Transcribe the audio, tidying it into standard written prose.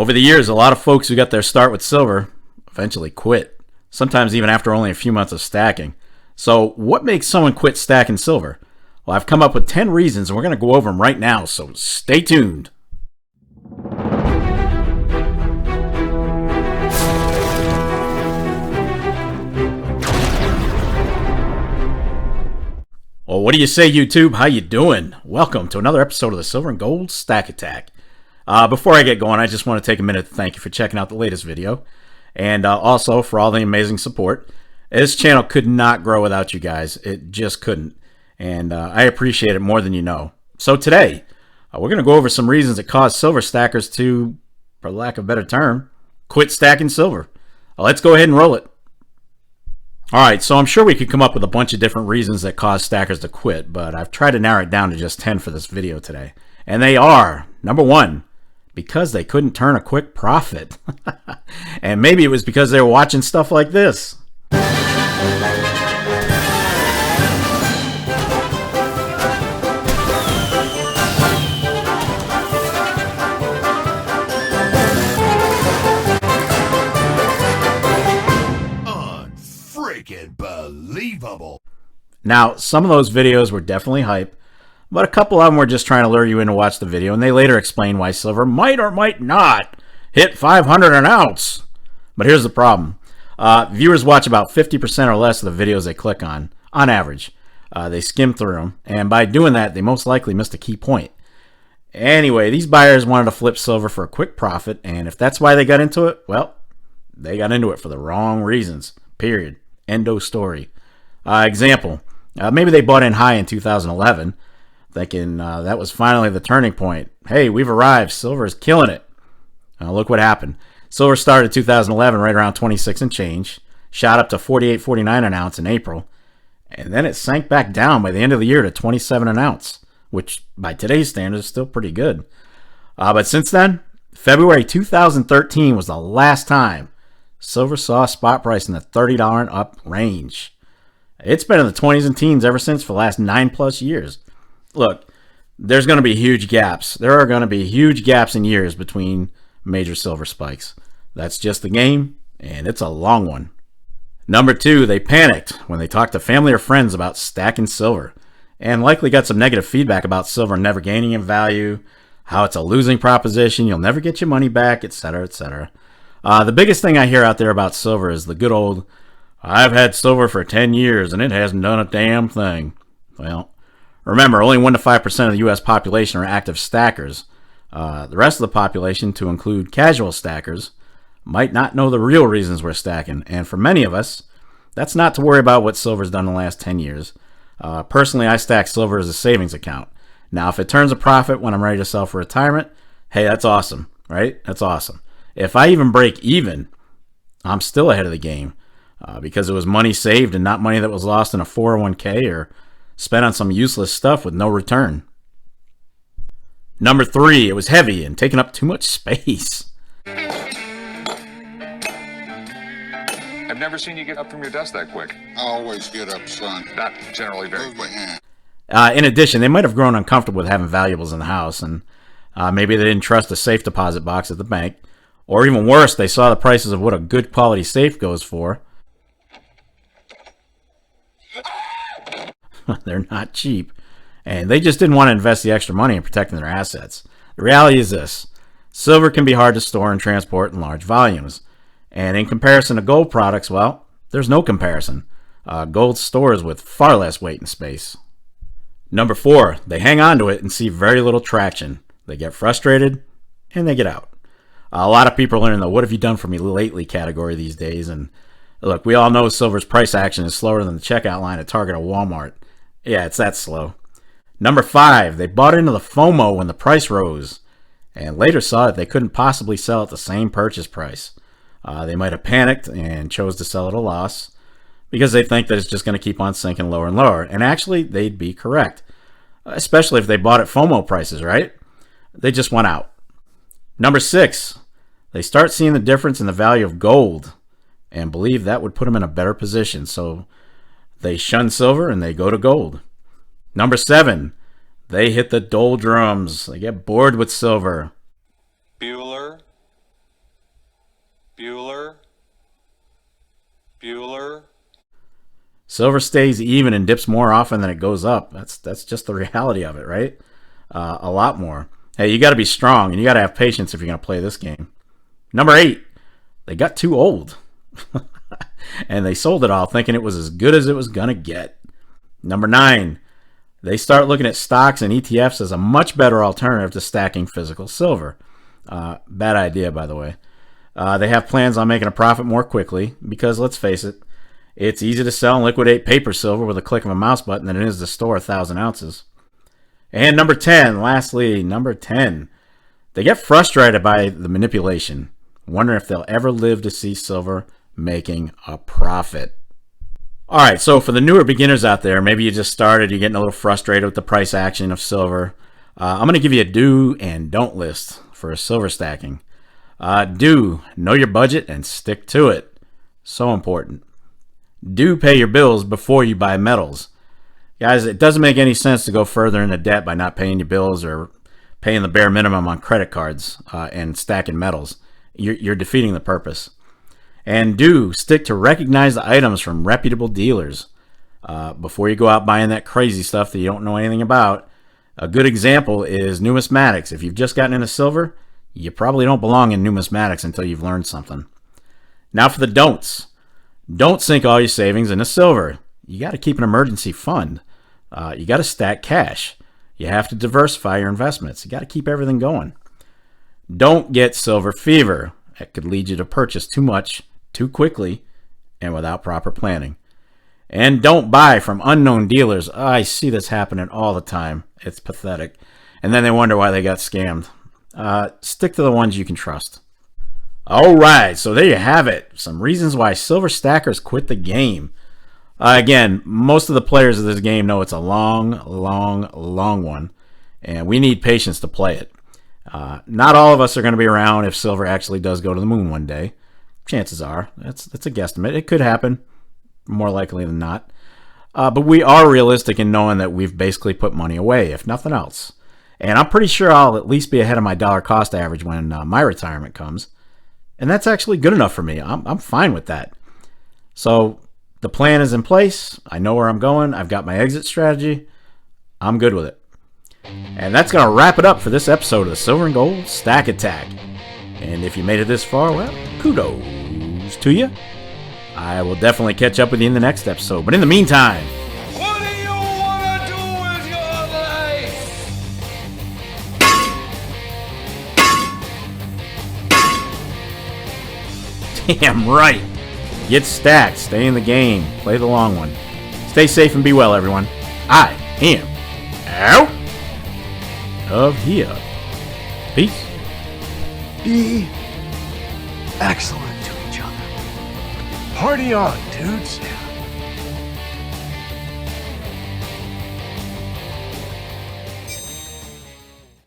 Over the years, a lot of folks who got their start with silver eventually quit, sometimes even after only a few months of stacking. So what makes someone quit stacking silver? Well, I've come up with 10 reasons, and we're going to go over them right now, so stay tuned. Well, what do you say, YouTube? How you doing? Welcome to another episode of the Silver and Gold Stack Attack. Before I get going, I just want to take a minute to thank you for checking out the latest video, and also for all the amazing support. This channel could not grow without you guys. It just couldn't, and I appreciate it more than you know. So today, we're going to go over some reasons that cause silver stackers to, for lack of a better term, quit stacking silver. Let's go ahead and roll it. Alright, so I'm sure we could come up with a bunch of different reasons that cause stackers to quit, but I've tried to narrow it down to just 10 for this video today. And they are, number 1, because they couldn't turn a quick profit. And maybe it was because they were watching stuff like this. Unbelievable. Now, some of those videos were definitely hype, but a couple of them were just trying to lure you in to watch the video, and they later explained why silver might or might not hit 500 an ounce. But here's the problem. Viewers watch about 50% or less of the videos they click on average. They skim through them, and by doing that, they most likely missed a key point. Anyway, these buyers wanted to flip silver for a quick profit, and if that's why they got into it, well, they got into it for the wrong reasons. Period. Endo story. Example, maybe they bought in high in 2011, thinking that was finally the turning point. Hey, we've arrived. Silver is killing it. Look what happened. Silver started 2011 right around 26 and change, shot up to 48.49 an ounce in April, and then it sank back down by the end of the year to 27 an ounce, which by today's standards is still pretty good. But since then, February 2013 was the last time silver saw a spot price in the $30 and up range. It's been in the 20s and teens ever since for the last 9+ years. Look, there's going to be huge gaps. There are going to be huge gaps in years between major silver spikes. That's just the game, and it's a long one. Number 2, they panicked when they talked to family or friends about stacking silver, and likely got some negative feedback about silver never gaining in value, how it's a losing proposition, you'll never get your money back, etc., etc. The biggest thing I hear out there about silver is the good old, I've had silver for 10 years and it hasn't done a damn thing. Well, remember, only 1 to 5% of the U.S. population are active stackers. The rest of the population, to include casual stackers, might not know the real reasons we're stacking. And for many of us, that's not to worry about what silver's done in the last 10 years. Personally, I stack silver as a savings account. Now, if it turns a profit when I'm ready to sell for retirement, hey, that's awesome, right? That's awesome. If I even break even, I'm still ahead of the game because it was money saved and not money that was lost in a 401k or spent on some useless stuff with no return. Number 3, it was heavy and taking up too much space. I've never seen you get up from your desk that quick. I always get up, son. Not generally very Move your quick. hand. In addition, they might have grown uncomfortable with having valuables in the house, and maybe they didn't trust a safe deposit box at the bank. Or even worse, they saw the prices of what a good quality safe goes for. They're not cheap. And they just didn't want to invest the extra money in protecting their assets. The reality is this. Silver can be hard to store and transport in large volumes. And in comparison to gold products, well, there's no comparison. Gold stores with far less weight and space. Number 4, they hang on to it and see very little traction. They get frustrated and they get out. A lot of people are in the what have you done for me lately category these days. And look, we all know silver's price action is slower than the checkout line at Target or Walmart. Yeah, it's that slow. Number 5, they bought into the FOMO when the price rose and later saw that they couldn't possibly sell at the same purchase price. They might have panicked and chose to sell at a loss because they think that it's just going to keep on sinking lower and lower. And actually, they'd be correct, especially if they bought at FOMO prices, right? They just went out. Number 6, they start seeing the difference in the value of gold and believe that would put them in a better position. So they shun silver and they go to gold. Number 7, they hit the doldrums. They get bored with silver. Bueller, Bueller. Bueller. Silver stays even and dips more often than it goes up. That's just the reality of it, right? A lot more. Hey, you got to be strong and you got to have patience if you're going to play this game. Number 8, they got too old. And they sold it all thinking it was as good as it was going to get. Number 9, they start looking at stocks and ETFs as a much better alternative to stacking physical silver. Bad idea, by the way. They have plans on making a profit more quickly because, let's face it, it's easy to sell and liquidate paper silver with a click of a mouse button than it is to store 1,000 ounces. And number 10, lastly, number 10, they get frustrated by the manipulation, wondering if they'll ever live to see silver making a profit. All right, so for the newer beginners out there, maybe you just started, you're getting a little frustrated with the price action of silver. I'm going to give you a do and don't list for silver stacking. Do, know your budget and stick to it. So important. Do pay your bills before you buy metals. Guys, it doesn't make any sense to go further into debt by not paying your bills or paying the bare minimum on credit cards and stacking metals. You're defeating the purpose. And do stick to recognized items from reputable dealers before you go out buying that crazy stuff that you don't know anything about. A good example is numismatics. If you've just gotten into silver, you probably don't belong in numismatics until you've learned something. Now for the don'ts. Don't sink all your savings into silver. You got to keep an emergency fund. You got to stack cash. You have to diversify your investments. You got to keep everything going. Don't get silver fever. It could lead you to purchase too much, too quickly, and without proper planning. And don't buy from unknown dealers. I see this happening all the time. It's pathetic. And then they wonder why they got scammed. Stick to the ones you can trust. All right, so there you have it. Some reasons why silver stackers quit the game. Again, most of the players of this game know it's a long one, and we need patience to play it. Not all of us are going to be around if silver actually does go to the moon one day. Chances are. That's a guesstimate. It could happen, more likely than not. But we are realistic in knowing that we've basically put money away, if nothing else. And I'm pretty sure I'll at least be ahead of my dollar cost average when my retirement comes. And that's actually good enough for me. I'm fine with that. So the plan is in place. I know where I'm going. I've got my exit strategy. I'm good with it. And that's going to wrap it up for this episode of the Silver and Gold Stack Attack. And if you made it this far, well, kudos to you. I will definitely catch up with you in the next episode. But in the meantime, What do you want to do with your life? damn right. Get stacked. Stay in the game. Play the long one. Stay safe and be well, everyone. I am out of here. Peace. Be excellent to each other. Party on, dudes.